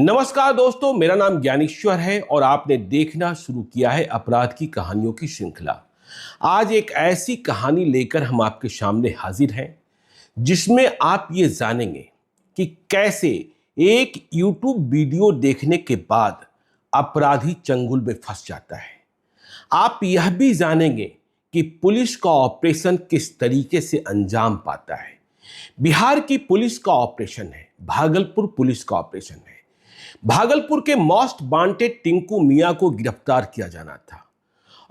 नमस्कार दोस्तों, मेरा नाम ज्ञानेश्वर है और आपने देखना शुरू किया है अपराध की कहानियों की श्रृंखला। आज एक ऐसी कहानी लेकर हम आपके सामने हाजिर हैं जिसमें आप ये जानेंगे कि कैसे एक YouTube वीडियो देखने के बाद अपराधी चंगुल में फंस जाता है। आप यह भी जानेंगे कि पुलिस का ऑपरेशन किस तरीके से अंजाम पाता है। बिहार की पुलिस का ऑपरेशन है, भागलपुर पुलिस का ऑपरेशन है। भागलपुर के मोस्ट वांटेड टिंकू मियां को गिरफ्तार किया जाना था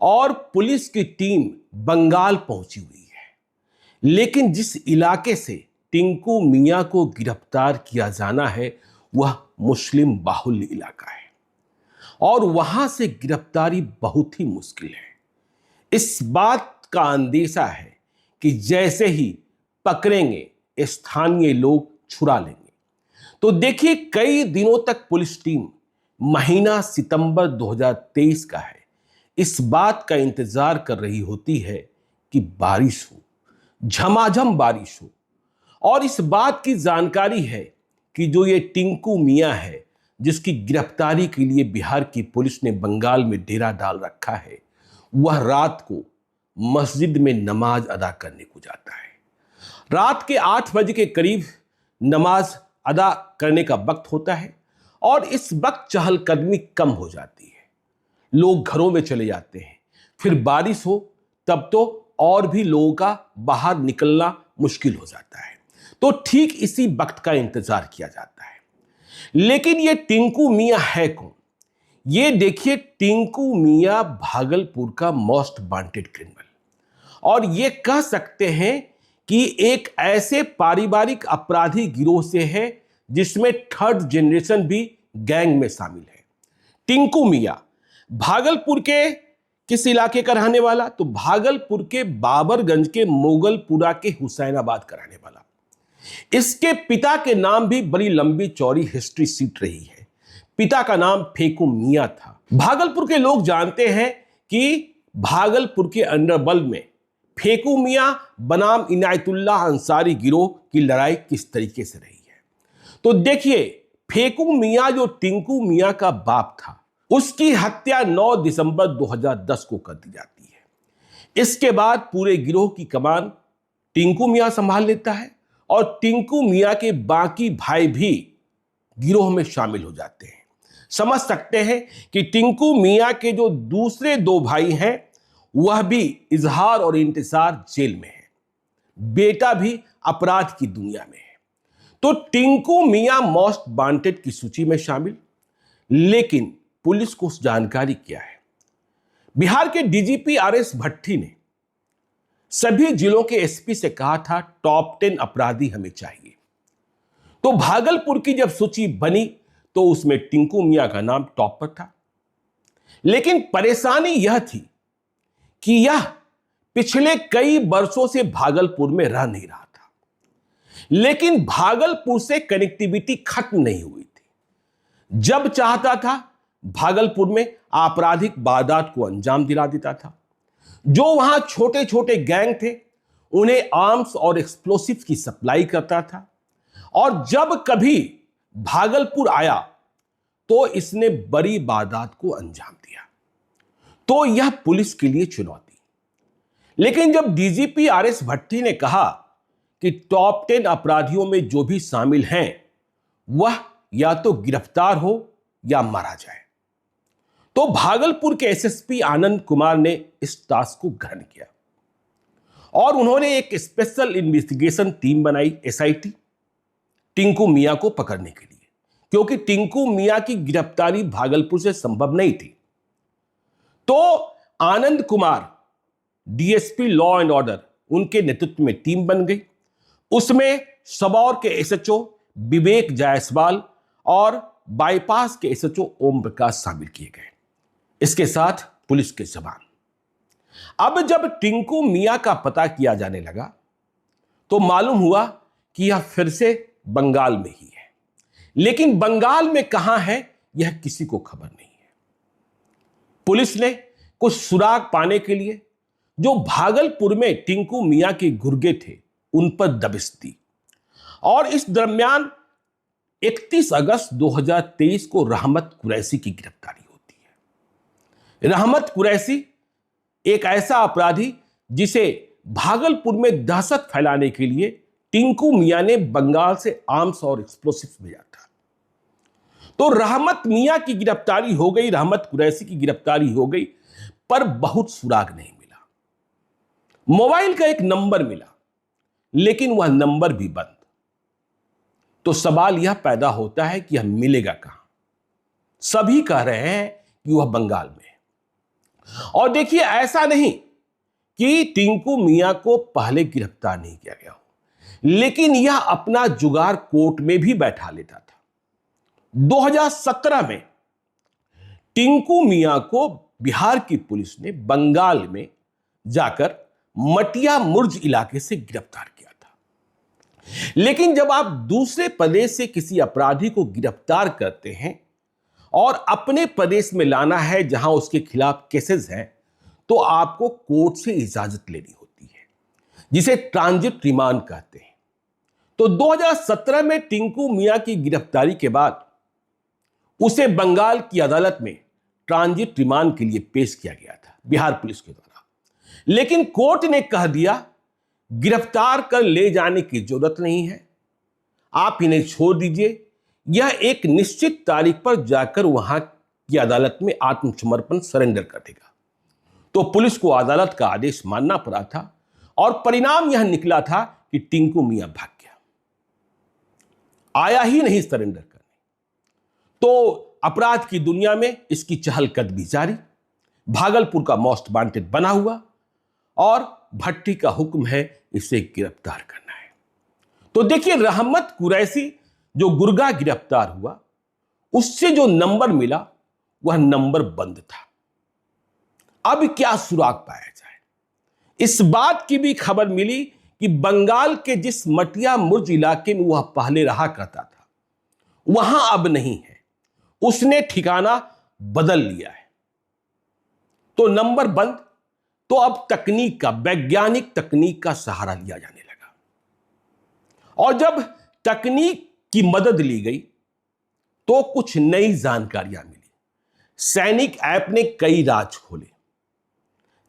और पुलिस की टीम बंगाल पहुंची हुई है। लेकिन जिस इलाके से टिंकू मियां को गिरफ्तार किया जाना है वह मुस्लिम बाहुल्य इलाका है और वहां से गिरफ्तारी बहुत ही मुश्किल है। इस बात का अंदेशा है कि जैसे ही पकड़ेंगे स्थानीय लोग छुड़ा लेंगे। तो देखिए, कई दिनों तक पुलिस टीम, महीना सितंबर 2023 का है, इस बात का इंतजार कर रही होती है कि बारिश हो, झमाझम बारिश हो। और इस बात की जानकारी है कि जो ये टिंकू मियां है जिसकी गिरफ्तारी के लिए बिहार की पुलिस ने बंगाल में डेरा डाल रखा है, वह रात को मस्जिद में नमाज अदा करने को जाता है। रात के 8 बजे के करीब नमाज अदा करने का वक्त होता है और इस वक्त चहलकदमी कम हो जाती है, लोग घरों में चले जाते हैं। फिर बारिश हो तब तो और भी लोगों का बाहर निकलना मुश्किल हो जाता है। तो ठीक इसी वक्त का इंतजार किया जाता है। लेकिन ये टिंकू मियां है कौन? ये देखिए, टिंकू मियां भागलपुर का मोस्ट वांटेड क्रिमिनल और ये कह सकते हैं कि एक ऐसे पारिवारिक अपराधी गिरोह से है जिसमें थर्ड जनरेशन भी गैंग में शामिल है। टिंकू मियां भागलपुर के किस इलाके का रहने वाला? तो भागलपुर के बाबरगंज के मोगलपुरा के हुसैनाबाद का रहने वाला। इसके पिता के नाम भी बड़ी लंबी चौड़ी हिस्ट्री सीट रही है। पिता का नाम फेकू मियां था। भागलपुर के लोग जानते हैं कि भागलपुर के अंडरवर्ल्ड में फेकू मियां बनाम इनायतुल्लाह अंसारी गिरोह की लड़ाई किस तरीके से रही है। तो देखिए, फेकू मियां जो टिंकू मियां का बाप था, उसकी हत्या 9 दिसंबर 2010 को कर दी जाती है। इसके बाद पूरे गिरोह की कमान टिंकू मियां संभाल लेता है और टिंकू मियां के बाकी भाई भी गिरोह में शामिल हो जाते हैं। समझ सकते हैं कि टिंकू मियां के जो दूसरे 2 भाई हैं वह भी इजहार और इंतजार जेल में है। बेटा भी अपराध की दुनिया में है। तो टिंकू मियां मोस्ट वांटेड की सूची में शामिल। लेकिन पुलिस को जानकारी क्या है? बिहार के डीजीपी आरएस भट्टी ने सभी जिलों के एसपी से कहा था टॉप 10 अपराधी हमें चाहिए। तो भागलपुर की जब सूची बनी तो उसमें टिंकू मियां का नाम टॉप पर था। लेकिन परेशानी यह थी कि यह पिछले कई वर्षों से भागलपुर में रह नहीं रहा था। लेकिन भागलपुर से कनेक्टिविटी खत्म नहीं हुई थी। जब चाहता था भागलपुर में आपराधिक वारदात को अंजाम दिला देता था। जो वहां छोटे छोटे गैंग थे उन्हें आर्म्स और एक्सप्लोसिव की सप्लाई करता था और जब कभी भागलपुर आया तो इसने बड़ी वारदात को अंजाम दिया। तो यह पुलिस के लिए चुनौती। लेकिन जब डीजीपी आरएस भट्टी ने कहा कि टॉप 10 अपराधियों में जो भी शामिल हैं वह या तो गिरफ्तार हो या मारा जाए, तो भागलपुर के एसएसपी आनंद कुमार ने इस टास्क को ग्रहण किया और उन्होंने एक स्पेशल इन्वेस्टिगेशन टीम बनाई, एसआईटी, टिंकू मियां को पकड़ने के लिए, क्योंकि टिंकू मियां की गिरफ्तारी भागलपुर से संभव नहीं थी। तो Anand Kumar, DSP law and order, उनके नेतृत्व में टीम बन गई। उसमें सबौर के एसएचओ विवेक जायसवाल और बाईपास के एसएचओ ओम प्रकाश शामिल किए गए। इसके साथ पुलिस के जवान। अब जब टिंकू मियां का पता किया जाने लगा तो मालूम हुआ कि यह फिर से बंगाल में ही है। लेकिन बंगाल में कहां है यह किसी को खबर नहीं है। पुलिस ने कुछ सुराग पाने के लिए जो भागलपुर में टिंकू मियां के गुर्गे थे उन पर दबिश दी और इस दरमियान 31 अगस्त 2023 को रहमत कुरैशी की गिरफ्तारी होती है। रहमत कुरैशी एक ऐसा अपराधी जिसे भागलपुर में दहशत फैलाने के लिए टिंकू मियां ने बंगाल से आर्म्स और एक्सप्लोसिव्स भेजा था। तो रहमत मियां की गिरफ्तारी हो गई, रहमत कुरैशी की गिरफ्तारी हो गई, पर बहुत सुराग नहीं मिला। मोबाइल का एक नंबर मिला, लेकिन वह नंबर भी बंद। तो सवाल यह पैदा होता है कि यह मिलेगा कहां? सभी कह रहे हैं कि वह बंगाल में है। और देखिए, ऐसा नहीं कि टिंकू मियां को पहले गिरफ्तार नहीं किया गया हो, लेकिन यह अपना जुगाड़ कोर्ट में भी बैठा लेता था। 2017 में टिंकू मियां को बिहार की पुलिस ने बंगाल में जाकर मटिया मुर्ज इलाके से गिरफ्तार किया था। लेकिन जब आप दूसरे प्रदेश से किसी अपराधी को गिरफ्तार करते हैं और अपने प्रदेश में लाना है जहां उसके खिलाफ केसेस हैं, तो आपको कोर्ट से इजाजत लेनी होती है, जिसे ट्रांजिट रिमांड कहते हैं। तो 2017 में टिंकू मियां की गिरफ्तारी के बाद उसे बंगाल की अदालत में ट्रांजिट रिमांड के लिए पेश किया गया था बिहार पुलिस के द्वारा। लेकिन कोर्ट ने कह दिया, गिरफ्तार कर ले जाने की जरूरत नहीं है, आप इन्हें छोड़ दीजिए, यह एक निश्चित तारीख पर जाकर वहां की अदालत में आत्मसमर्पण सरेंडर कर देगा। तो पुलिस को अदालत का आदेश मानना पड़ा था और परिणाम यह निकला था कि टिंकू मियां भाग गया, आया ही नहीं सरेंडर करने। तो अपराध की दुनिया में इसकी चहलकदमी जारी, भागलपुर का मोस्ट वांटेड बना हुआ और भट्टी का हुक्म है इसे गिरफ्तार करना है। तो देखिए, रहमत कुरैशी जो गुर्गा गिरफ्तार हुआ, उससे जो नंबर मिला वह नंबर बंद था। अब क्या सुराग पाया जाए? इस बात की भी खबर मिली कि बंगाल के जिस मटिया मुर्ज इलाके में वह पहले रहा करता था, वहां अब नहीं है, उसने ठिकाना बदल लिया है। तो नंबर बंद, तो अब तकनीक का, वैज्ञानिक तकनीक का सहारा लिया जाने लगा। और जब तकनीक की मदद ली गई तो कुछ नई जानकारियां मिली। सैनिक ऐप ने कई राज खोले।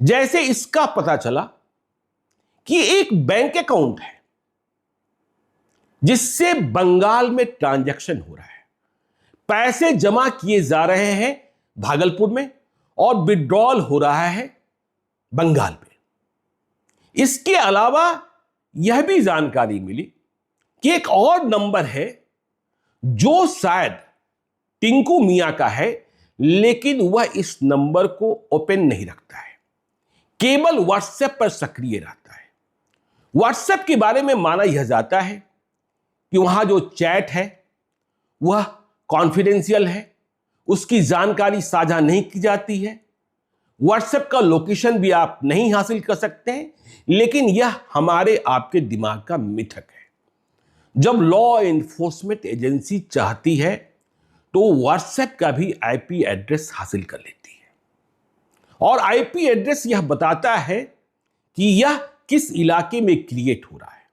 जैसे इसका पता चला कि एक बैंक अकाउंट है जिससे बंगाल में ट्रांजैक्शन हो रहा है, पैसे जमा किए जा रहे हैं भागलपुर में और विड्रॉल हो रहा है बंगाल में। इसके अलावा यह भी जानकारी मिली कि एक और नंबर है जो शायद टिंकू मियां का है, लेकिन वह इस नंबर को ओपन नहीं रखता है, केवल व्हाट्सएप पर सक्रिय रहता है। व्हाट्सएप के बारे में माना यह जाता है कि वहां जो चैट है वह कॉन्फिडेंशियल है, उसकी जानकारी साझा नहीं की जाती है। व्हाट्सएप का लोकेशन भी आप नहीं हासिल कर सकते हैं, लेकिन यह हमारे आपके दिमाग का मिथक है। जब लॉ एनफोर्समेंट एजेंसी चाहती है तो व्हाट्सएप का भी आईपी एड्रेस हासिल कर लेती है, और आईपी एड्रेस यह बताता है कि यह किस इलाके में क्रिएट हो रहा है।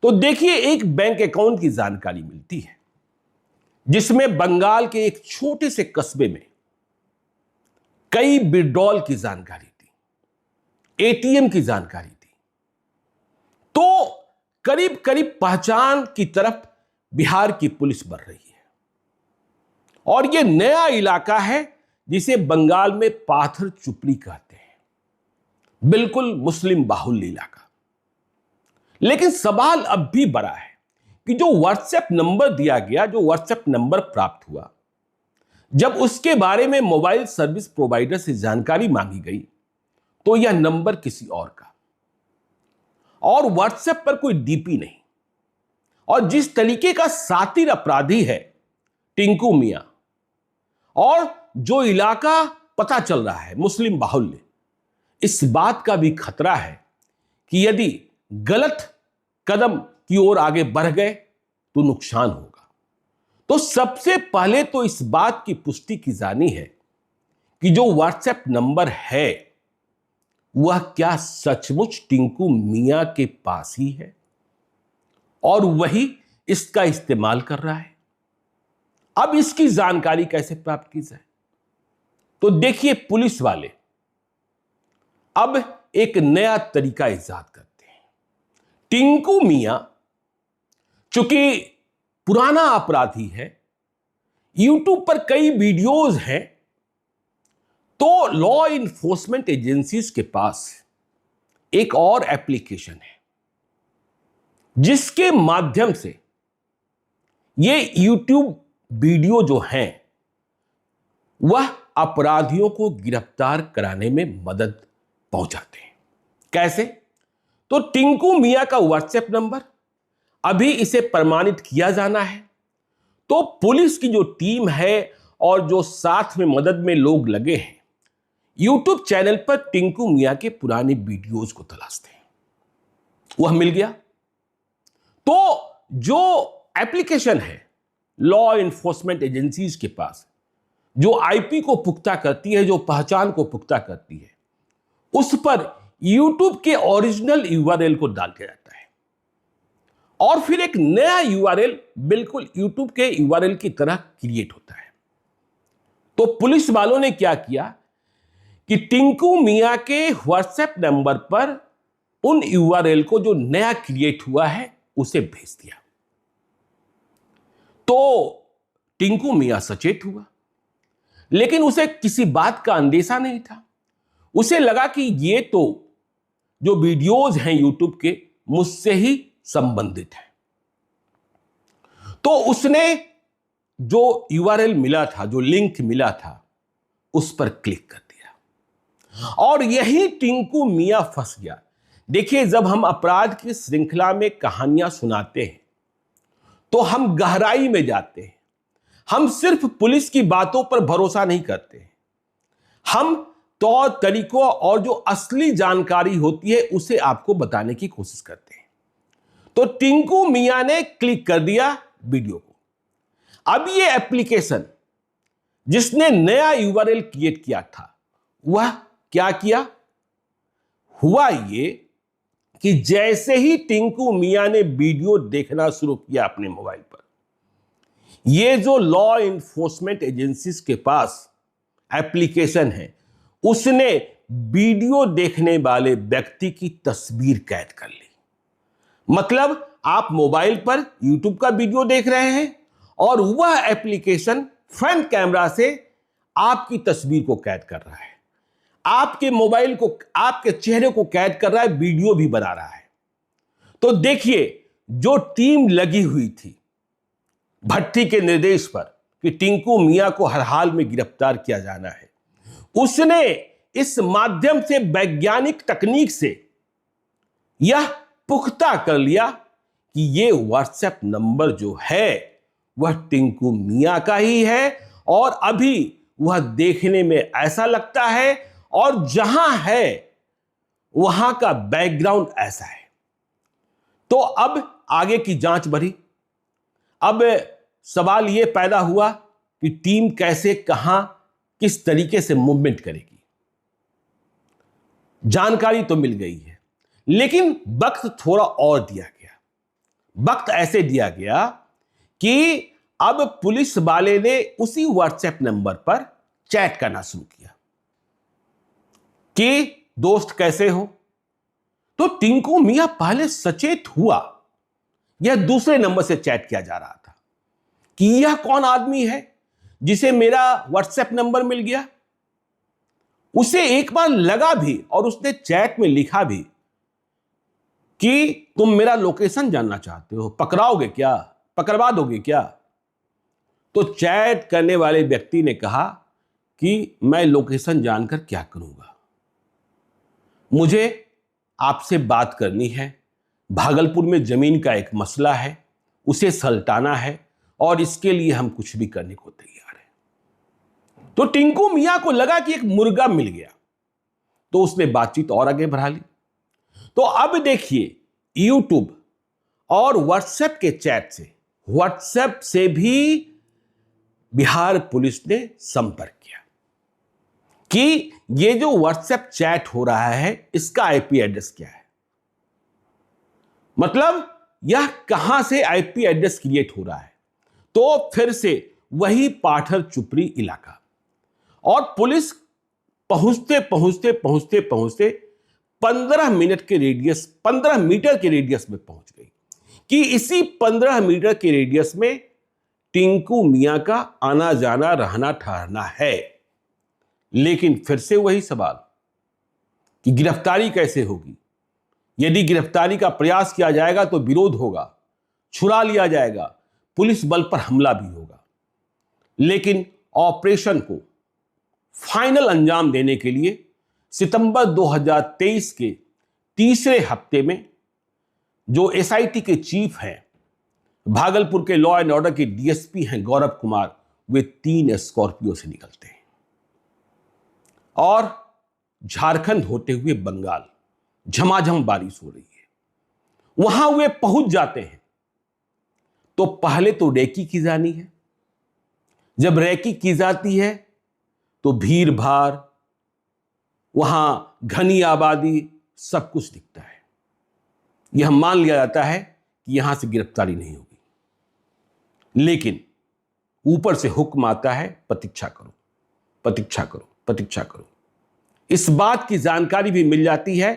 तो देखिए, एक बैंक अकाउंट की जानकारी मिलती है जिसमें बंगाल के एक छोटे से कस्बे में कई विड्रॉल की जानकारी थी, एटीएम की जानकारी थी। तो करीब करीब पहचान की तरफ बिहार की पुलिस बढ़ रही है, और यह नया इलाका है जिसे बंगाल में पाथर चुपड़ी कहते हैं, बिल्कुल मुस्लिम बाहुल्य इलाका। लेकिन सवाल अब भी बड़ा है कि जो व्हाट्सएप नंबर दिया गया, जो व्हाट्सएप नंबर प्राप्त हुआ, जब उसके बारे में मोबाइल सर्विस प्रोवाइडर से जानकारी मांगी गई तो यह नंबर किसी और का, और व्हाट्सएप पर कोई डीपी नहीं। और जिस तरीके का शातिर अपराधी है टिंकू मियां, और जो इलाका पता चल रहा है मुस्लिम बाहुल्य, इस बात का भी खतरा है कि यदि गलत कदम की ओर आगे बढ़ गए तो नुकसान होगा। तो सबसे पहले तो इस बात की पुष्टि की जानी है कि जो व्हाट्सएप नंबर है वह क्या सचमुच टिंकू मियां के पास ही है और वही इसका इस्तेमाल कर रहा है। अब इसकी जानकारी कैसे प्राप्त की जाए? तो देखिए, पुलिस वाले अब एक नया तरीका इजाद करते हैं। टिंकू मियां चूंकि पुराना अपराधी है, यूट्यूब पर कई वीडियोज हैं, तो लॉ इन्फोर्समेंट एजेंसीज के पास एक और एप्लीकेशन है जिसके माध्यम से ये यूट्यूब वीडियो जो हैं वह अपराधियों को गिरफ्तार कराने में मदद पहुंचाते हैं। कैसे? तो टिंकू मियां का व्हाट्सएप नंबर, अभी इसे प्रमाणित किया जाना है। तो पुलिस की जो टीम है और जो साथ में मदद में लोग लगे हैं, यूट्यूब चैनल पर टिंकू मियां के पुराने वीडियोज को तलाशते हैं। वह मिल गया। तो जो एप्लीकेशन है लॉ इन्फोर्समेंट एजेंसीज के पास, जो आईपी को पुख्ता करती है, जो पहचान को पुख्ता करती है, उस पर यूट्यूब के ओरिजिनल यूआरएल को डाल दिया जाता है और फिर एक नया यूआरएल बिल्कुल यूट्यूब के यूआरएल की तरह क्रिएट होता है। तो पुलिस वालों ने क्या किया कि टिंकू मियां के व्हाट्सएप नंबर पर उन यूआरएल को जो नया क्रिएट हुआ है उसे भेज दिया। तो टिंकू मियां सचेत हुआ, लेकिन उसे किसी बात का अंदेशा नहीं था। उसे लगा कि ये तो जो वीडियोज हैं यूट्यूब के मुझसे ही संबंधित है। तो उसने जो यूआरएल मिला था, जो लिंक मिला था, उस पर क्लिक कर दिया और यही टिंकू मियां फंस गया। देखिए, जब हम अपराध की श्रृंखला में कहानियां सुनाते हैं तो हम गहराई में जाते हैं। हम सिर्फ पुलिस की बातों पर भरोसा नहीं करते हैं, हम तौर तरीकों और जो असली जानकारी होती है उसे आपको बताने की कोशिश करते हैं। तो टिंकू मियां ने क्लिक कर दिया वीडियो को। अब ये एप्लीकेशन जिसने नया यूआरएल क्रिएट किया था, वह क्या किया? हुआ ये कि जैसे ही टिंकू मियां ने वीडियो देखना शुरू किया अपने मोबाइल पर, ये जो लॉ इन्फोर्समेंट एजेंसीज के पास एप्लीकेशन है, उसने वीडियो देखने वाले व्यक्ति की तस्वीर कैद कर ली। मतलब आप मोबाइल पर यूट्यूब का वीडियो देख रहे हैं और वह एप्लीकेशन फ्रंट कैमरा से आपकी तस्वीर को कैद कर रहा है, आपके मोबाइल को, आपके चेहरे को कैद कर रहा है, वीडियो भी बना रहा है। तो देखिए, जो टीम लगी हुई थी भट्टी के निर्देश पर कि टिंकू मियां को हर हाल में गिरफ्तार किया जाना है, उसने इस माध्यम से, वैज्ञानिक तकनीक से यह पुख्ता कर लिया कि यह व्हाट्सएप नंबर जो है वह टिंकू मियां का ही है और अभी वह देखने में ऐसा लगता है और जहां है वहां का बैकग्राउंड ऐसा है। तो अब आगे की जांच बढ़ी। अब सवाल यह पैदा हुआ कि टीम कैसे, कहां, किस तरीके से मूवमेंट करेगी। जानकारी तो मिल गई है, लेकिन वक्त थोड़ा और दिया गया। वक्त ऐसे दिया गया कि अब पुलिस वाले ने उसी व्हाट्सएप नंबर पर चैट करना शुरू किया कि दोस्त कैसे हो। तो टिंकू मियां पहले सचेत हुआ, यह दूसरे नंबर से चैट किया जा रहा था कि यह कौन आदमी है जिसे मेरा व्हाट्सएप नंबर मिल गया। उसे एक बार लगा भी और उसने चैट में लिखा भी कि तुम मेरा लोकेशन जानना चाहते हो, पकड़ाओगे क्या, पकड़वा दोगे क्या। तो चैट करने वाले व्यक्ति ने कहा कि मैं लोकेशन जानकर क्या करूंगा, मुझे आपसे बात करनी है, भागलपुर में जमीन का एक मसला है, उसे सलटाना है और इसके लिए हम कुछ भी करने को तैयार हैं। तो टिंकू मियां को लगा कि एक मुर्गा मिल गया, तो उसने बातचीत और आगे बढ़ा ली। तो अब देखिए, यूट्यूब और व्हाट्सएप के चैट से, व्हाट्सएप से भी बिहार पुलिस ने संपर्क किया कि ये जो व्हाट्सएप चैट हो रहा है इसका आईपी एड्रेस क्या है, मतलब यह कहां से आईपी एड्रेस क्रिएट हो रहा है। तो फिर से वही पाठर चुपरी इलाका। और पुलिस पहुंचते पहुंचते पहुंचते पहुंचते 15 मिनट के रेडियस 15 मीटर के रेडियस में पहुंच गई कि इसी 15 मीटर के रेडियस में टिंकू मियां का आना जाना रहना ठहरना है। लेकिन फिर से वही सवाल कि गिरफ्तारी कैसे होगी। यदि गिरफ्तारी का प्रयास किया जाएगा तो विरोध होगा, छुड़ा लिया जाएगा, पुलिस बल पर हमला भी होगा। लेकिन ऑपरेशन को फाइनल अंजाम देने के लिए सितंबर 2023 के तीसरे हफ्ते में जो एसआईटी के चीफ हैं, भागलपुर के लॉ एंड ऑर्डर के डीएसपी हैं गौरव कुमार, वे 3 स्कॉर्पियो से निकलते हैं और झारखंड होते हुए बंगाल झमाझम बारिश हो रही है, वहां वे पहुंच जाते हैं। तो पहले तो रेकी की जानी है। जब रेकी की जाती है तो भीड़ भाड़, वहां घनी आबादी, सब कुछ दिखता है। यह मान लिया जाता है कि यहां से गिरफ्तारी नहीं होगी। लेकिन ऊपर से हुक्म आता है, प्रतीक्षा करो, प्रतीक्षा करो, प्रतीक्षा करो। इस बात की जानकारी भी मिल जाती है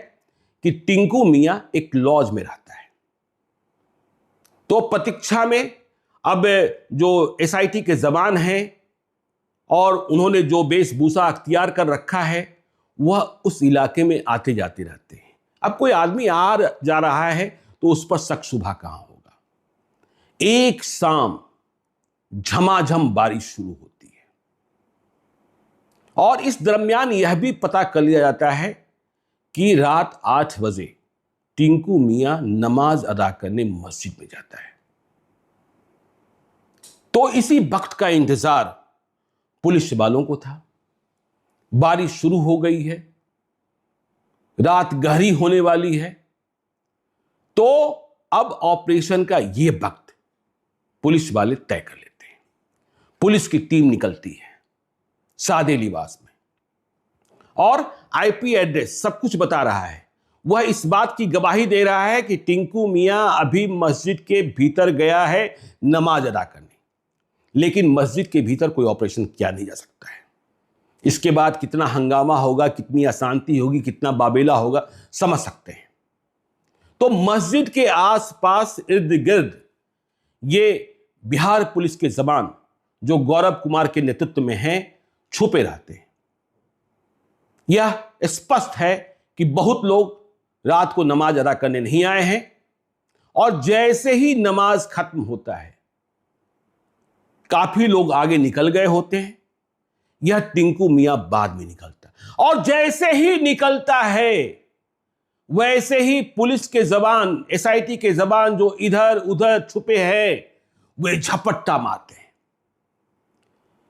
कि टिंकू मियां एक लॉज में रहता है। तो प्रतीक्षा में अब जो एसआईटी के जवान हैं और उन्होंने जो वेशभूषा अख्तियार कर रखा है, वह उस इलाके में आते जाते रहते हैं। अब कोई आदमी आ जा रहा है तो उस पर शक शुबा कहां होगा। एक शाम झमाझम बारिश शुरू होती है और इस दरमियान यह भी पता कर लिया जाता है कि रात 8 बजे टिंकू मियां नमाज अदा करने मस्जिद में जाता है। तो इसी वक्त का इंतजार पुलिस वालों को था। बारिश शुरू हो गई है, रात गहरी होने वाली है। तो अब ऑपरेशन का यह वक्त पुलिस वाले तय कर लेते हैं। पुलिस की टीम निकलती है सादे लिबास में और आईपी एड्रेस सब कुछ बता रहा है। वह इस बात की गवाही दे रहा है कि टिंकू मियां अभी मस्जिद के भीतर गया है नमाज अदा करने। लेकिन मस्जिद के भीतर कोई ऑपरेशन किया नहीं जा सकता है। इसके बाद कितना हंगामा होगा, कितनी अशांति होगी, कितना बाबेला होगा, समझ सकते हैं। तो मस्जिद के आसपास इर्द गिर्द ये बिहार पुलिस के जवान जो गौरव कुमार के नेतृत्व में हैं, छुपे रहते हैं। यह स्पष्ट है कि बहुत लोग रात को नमाज अदा करने नहीं आए हैं और जैसे ही नमाज खत्म होता है काफी लोग आगे निकल गए होते हैं। यह टिंकू मियां बाद में निकलता है और जैसे ही निकलता है वैसे ही पुलिस के जवान, एसआईटी के जवान जो इधर उधर छुपे हैं, वे झपट्टा मारते हैं।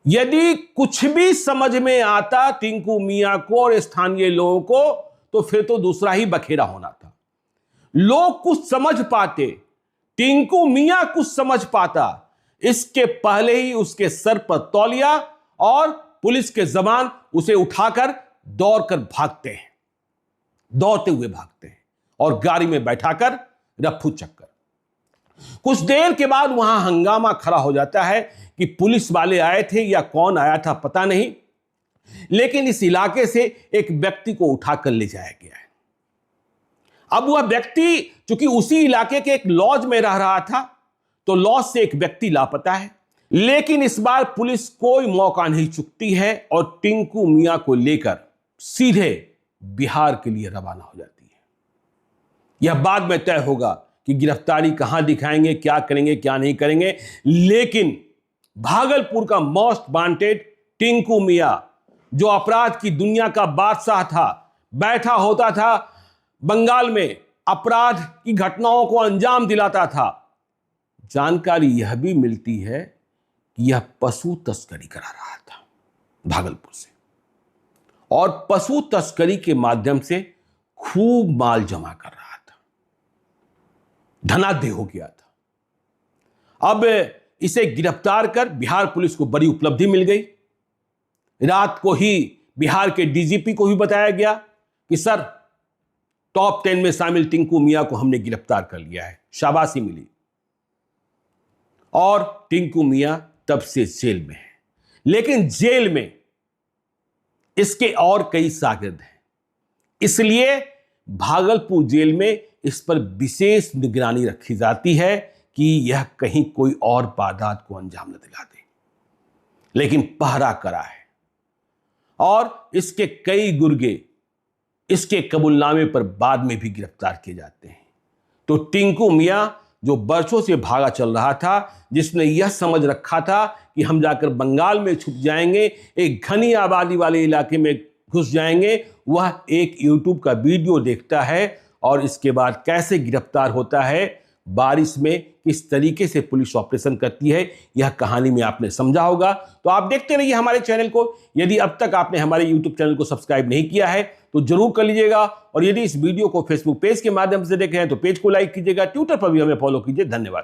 यदि कुछ भी समझ में आता टिंकू मियां को और स्थानीय लोगों को, तो फिर तो दूसरा ही बखेरा होना था। लोग कुछ समझ पाते, टिंकू मियां कुछ समझ पाता, इसके पहले ही उसके सर पर तौलिया और पुलिस के जवान उसे उठाकर दौड़कर भागते हैं, दौड़ते हुए भागते हैं और गाड़ी में बैठाकर रफू चक्कर। कुछ देर के बाद वहां हंगामा खड़ा हो जाता है कि पुलिस वाले आए थे या कौन आया था पता नहीं, लेकिन इस इलाके से एक व्यक्ति को उठाकर ले जाया गया है। अब वह व्यक्ति चूंकि उसी इलाके के एक लॉज में रह रहा था, तो लॉज से एक व्यक्ति लापता है। लेकिन इस बार पुलिस कोई मौका नहीं चूकती है और टिंकू मियां को लेकर सीधे बिहार के लिए रवाना हो जाती है। यह बाद में तय होगा कि गिरफ्तारी कहां दिखाएंगे, क्या करेंगे, क्या नहीं करेंगे। लेकिन भागलपुर का मोस्ट वांटेड टिंकू मियां, जो अपराध की दुनिया का बादशाह था, बैठा होता था बंगाल में, अपराध की घटनाओं को अंजाम दिलाता था। जानकारी यह भी मिलती है कि यह पशु तस्करी करा रहा था भागलपुर से और पशु तस्करी के माध्यम से खूब माल जमा कर रहा था, धनाढ्य हो गया था। अब इसे गिरफ्तार कर बिहार पुलिस को बड़ी उपलब्धि मिल गई। रात को ही बिहार के डीजीपी को भी बताया गया कि सर, टॉप 10 में शामिल टिंकू मियां को हमने गिरफ्तार कर लिया है। शाबाशी मिली और टिंकू मियां तब से जेल में है। लेकिन जेल में इसके और कई शागिर्द हैं, इसलिए भागलपुर जेल में इस पर विशेष निगरानी रखी जाती है कि यह कहीं कोई और वारदात को अंजाम न दिला दे। लेकिन पहरा करा है और इसके कई गुर्गे इसके कबूलनामे पर बाद में भी गिरफ्तार किए जाते हैं। तो टिंकू मियां जो बरसों से भागा चल रहा था, जिसने यह समझ रखा था कि हम जाकर बंगाल में छुप जाएंगे, एक घनी आबादी वाले इलाके में घुस जाएंगे, वह एक यूट्यूब का वीडियो देखता है और इसके बाद कैसे गिरफ्तार होता है, बारिश में किस तरीके से पुलिस ऑपरेशन करती है, यह कहानी में आपने समझा होगा। तो आप देखते रहिए हमारे चैनल को। यदि अब तक आपने हमारे यूट्यूब चैनल को सब्सक्राइब नहीं किया है तो जरूर कर लीजिएगा, और यदि इस वीडियो को फेसबुक पेज के माध्यम से देखे हैं तो पेज को लाइक कीजिएगा, ट्विटर पर भी हमें फॉलो कीजिए। धन्यवाद।